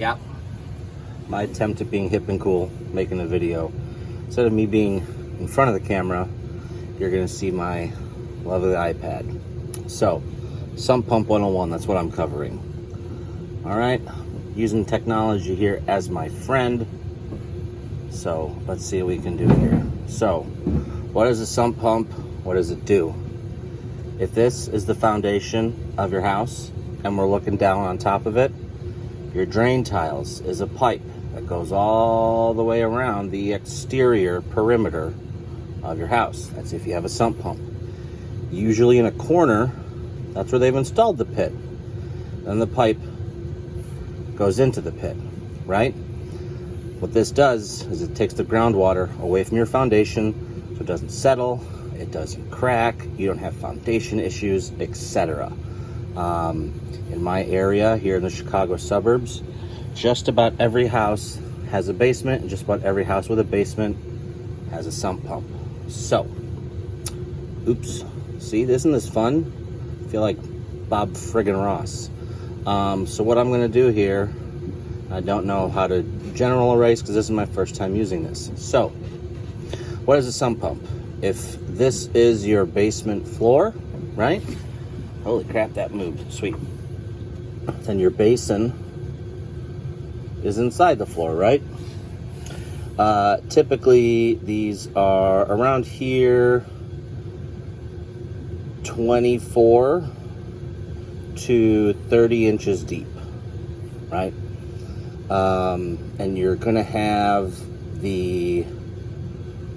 Yep. My attempt at being hip and cool, making a video. Instead of me being in front of the camera, you're gonna see my lovely iPad. So, Sump Pump 101, that's what I'm covering. All right, using technology here as my friend. So let's see what we can do here. So, what is a sump pump? What does it do? If this is the foundation of your house and we're looking down on top of it, your drain tiles is a pipe that goes all the way around the exterior perimeter of your house. That's if you have a sump pump. Usually in a corner, that's where they've installed the pit. Then the pipe goes into the pit, right? What this does is it takes the groundwater away from your foundation so it doesn't settle, it doesn't crack, you don't have foundation issues, etc. In my area here in the Chicago suburbs, just about every house has a basement, and just about every house with a basement has a sump pump. So, oops, see, isn't this fun? I feel like Bob friggin' Ross. So what I'm gonna do here, I don't know how to general erase because this is my first time using this. So, what is a sump pump? If this is your basement floor, right? Holy crap, that moved, sweet. Then your basin is inside the floor, right? Typically, these are around here, 24 to 30 inches deep, right? And you're gonna have the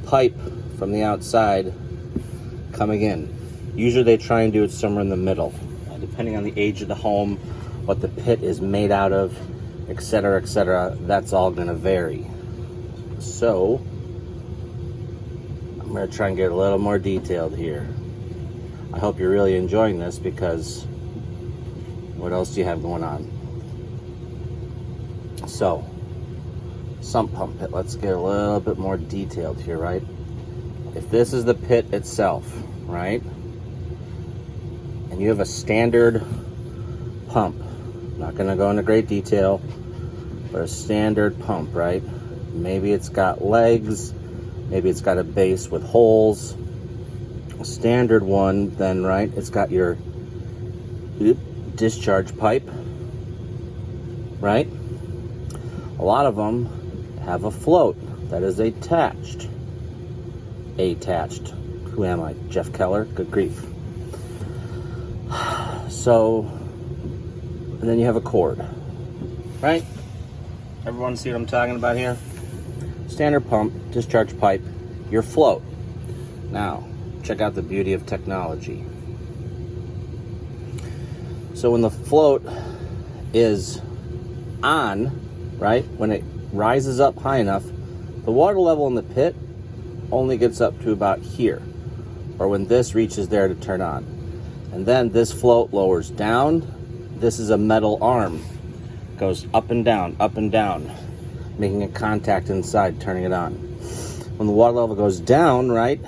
pipe from the outside coming in. Usually they try and do it somewhere in the middle, depending on the age of the home, what the pit is made out of, etc., that's all gonna vary. So, I'm gonna try and get a little more detailed here. I hope you're really enjoying this because what else do you have going on? So, sump pump pit, let's get a little bit more detailed here, right? If this is the pit itself, right? And you have a standard pump, not gonna go into great detail, but a standard pump, right? Maybe it's got legs, maybe it's got a base with holes. A standard one, then, right, it's got your discharge pipe, right? A lot of them have a float that is attached. Who am I? Jeff Keller? Good grief. So, and then you have a cord, right? Everyone see what I'm talking about here? Standard pump, discharge pipe, your float. Now, check out the beauty of technology. So when the float is on, right, when it rises up high enough, the water level in the pit only gets up to about here, or when this reaches there to turn on. And then this float lowers down. This is a metal arm. Goes up and down, making a contact inside, turning it on. When the water level goes down, right,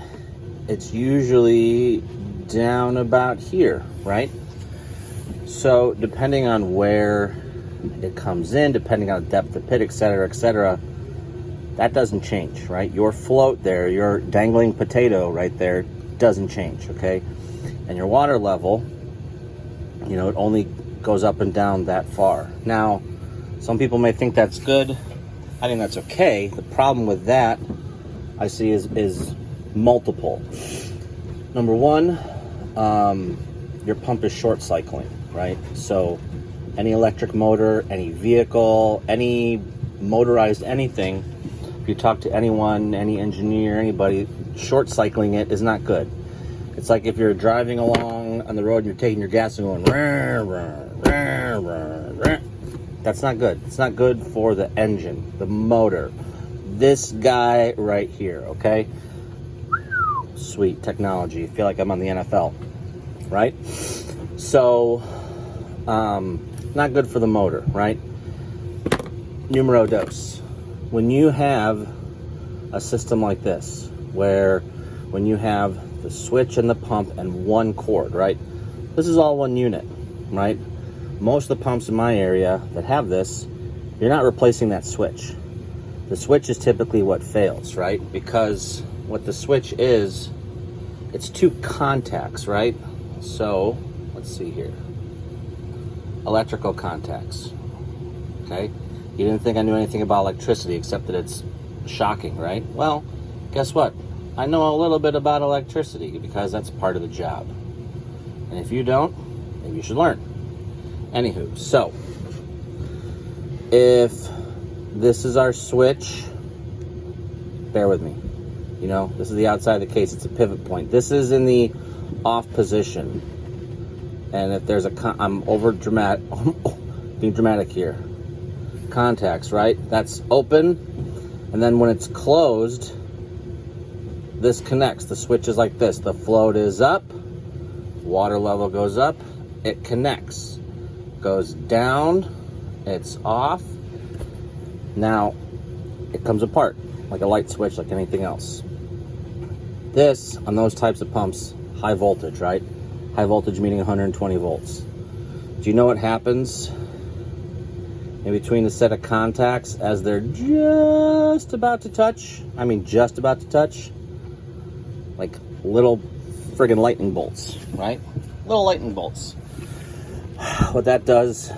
it's usually down about here, right? So depending on where it comes in, depending on the depth of the pit, etc., that doesn't change, right? Your float there, your dangling potato right there, doesn't change, okay? And your water level, you know, it only goes up and down that far. Now, some people may think that's good. I think that's okay. The problem with that, I see, is multiple. Number one, your pump is short cycling, right? So any electric motor, any vehicle, any motorized anything, if you talk to anyone, any engineer, anybody, short cycling it is not good. It's like if you're driving along on the road and you're taking your gas and going, rah, rah, rah, rah, rah. That's not good. It's not good for the engine, the motor. This guy right here, okay? Sweet technology. I feel like I'm on the NFL, right? So, not good for the motor, right? Numero dos. When you have a system like this, where when you have the switch and the pump and one cord, right? This is all one unit, right? Most of the pumps in my area that have this, you're not replacing that switch. The switch is typically what fails, right? Because what the switch is, it's two contacts, right? So, let's see here. Electrical contacts, okay? You didn't think I knew anything about electricity except that it's shocking, right? Well, guess what? I know a little bit about electricity because that's part of the job. And if you don't, maybe you should learn. Anywho, so if this is our switch, bear with me. You know, this is the outside of the case. It's a pivot point. This is in the off position. And if there's I'm over dramatic, being dramatic here. Contacts, right? That's open. And then when it's closed, this connects. The switch is like this. The float is up. Water level goes up. It connects. Goes down. It's off. Now, it comes apart like a light switch, like anything else. This, on those types of pumps, high voltage, right? High voltage meaning 120 volts. Do you know what happens in between the set of contacts as they're just about to touch? I mean, just about to touch. Like little friggin' lightning bolts, right? Little lightning bolts. What that does,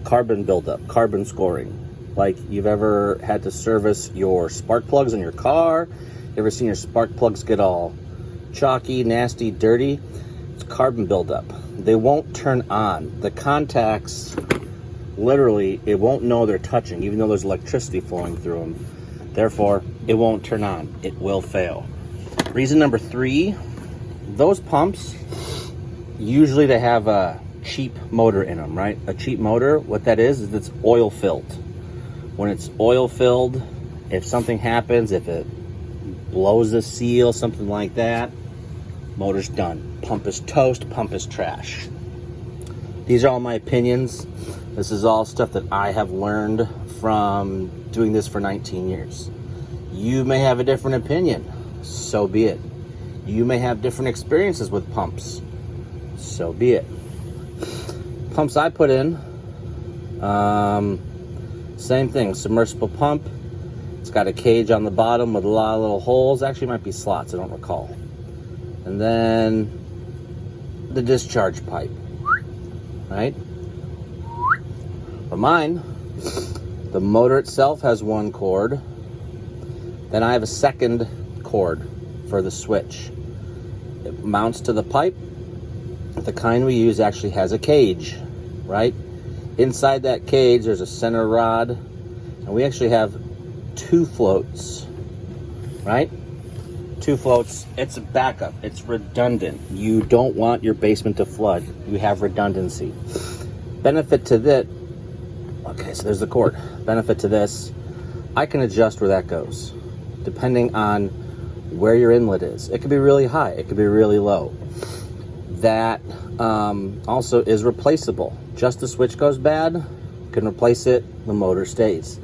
carbon buildup, carbon scoring. Like you've ever had to service your spark plugs in your car. You ever seen your spark plugs get all chalky, nasty, dirty? It's carbon buildup. They won't turn on. The contacts, literally, it won't know they're touching, even though there's electricity flowing through them. Therefore, it won't turn on. It will fail. Reason number 3, those pumps, usually they have a cheap motor in them, right? A cheap motor, what that is it's oil filled. When it's oil filled, if something happens, if it blows the seal, something like that, motor's done. Pump is toast, pump is trash. These are all my opinions. This is all stuff that I have learned from doing this for 19 years. You may have a different opinion, so be it. You may have different experiences with pumps, so be it. Pumps I put in, same thing, submersible pump. It's got a cage on the bottom with a lot of little holes. Actually, it might be slots, I don't recall. And then the discharge pipe, right? For mine, the motor itself has one cord. Then I have a second cord for the switch. It mounts to the pipe. The kind we use actually has a cage, right? Inside that cage, there's a center rod, and we actually have 2 floats, right? 2 floats. It's a backup. It's redundant. You don't want your basement to flood. You have redundancy. Benefit to that, okay, so there's the cord. Benefit to this, I can adjust where that goes, depending on where your inlet is. It could be really high. It could be really low. That also is replaceable. Just the switch goes bad, you can replace it, the motor stays.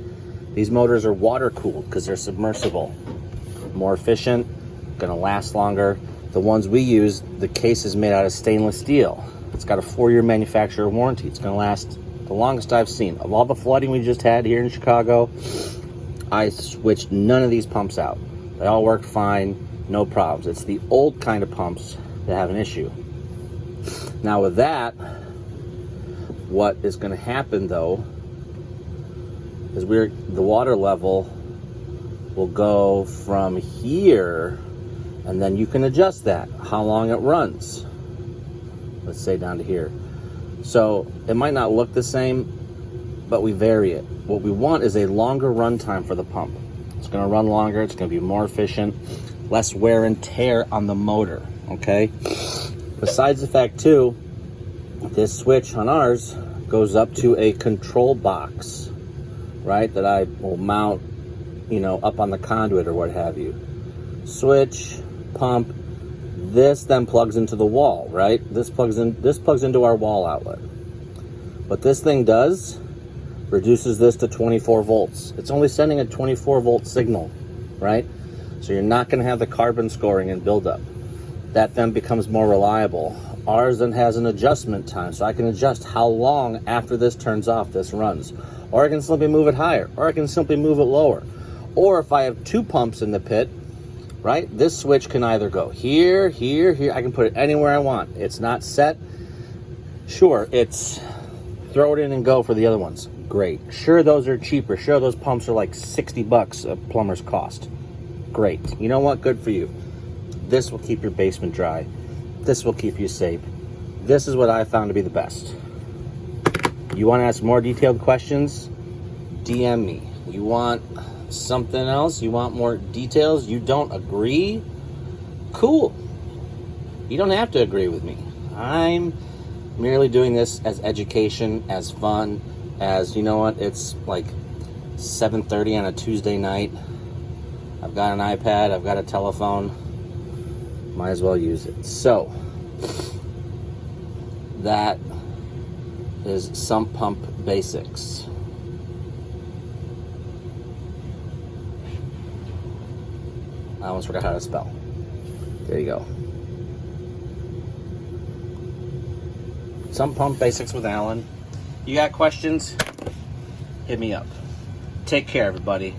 These motors are water cooled because they're submersible. More efficient, gonna last longer. The ones we use, the case is made out of stainless steel. It's got a 4-year manufacturer warranty. It's gonna last the longest I've seen. Of all the flooding we just had here in Chicago, I switched none of these pumps out. They all worked fine, no problems. It's the old kind of pumps that have an issue. Now with that, what is going to happen though is the water level will go from here, and then you can adjust that, how long it runs. Let's say down to here. So it might not look the same, but we vary it. What we want is a longer run time for the pump. It's going to run longer, it's going to be more efficient, less wear and tear on the motor, okay? Besides the fact too, this switch on ours goes up to a control box, right? That I will mount, up on the conduit or what have you. Switch, pump, this then plugs into the wall, right? This plugs into our wall outlet. What this thing does, reduces this to 24 volts. It's only sending a 24 volt signal, right? So you're not gonna have the carbon scoring and buildup. That then becomes more reliable. Ours then has an adjustment time, so I can adjust how long after this turns off this runs. or I can simply move it higher, or I can simply move it lower. Or if I have 2 pumps in the pit, right, this switch can either go here, here, here. I can put it anywhere I want. It's not set. Sure, it's throw it in and go for the other ones. Great. Sure, those are cheaper. Sure, those pumps are like $60 a plumber's cost. Great. You know what? Good for you. This will keep your basement dry. This will keep you safe. This is what I found to be the best. You want to ask more detailed questions? DM me. You want something else? You want more details? You don't agree? Cool. You don't have to agree with me. I'm merely doing this as education, as fun, as, you know what, it's like 7:30 on a Tuesday night. I've got an iPad, I've got a telephone. Might as well use it. So, that is Sump Pump Basics. I almost forgot how to spell. There you go. Sump Pump Basics with Alan. You got questions? Hit me up. Take care, everybody.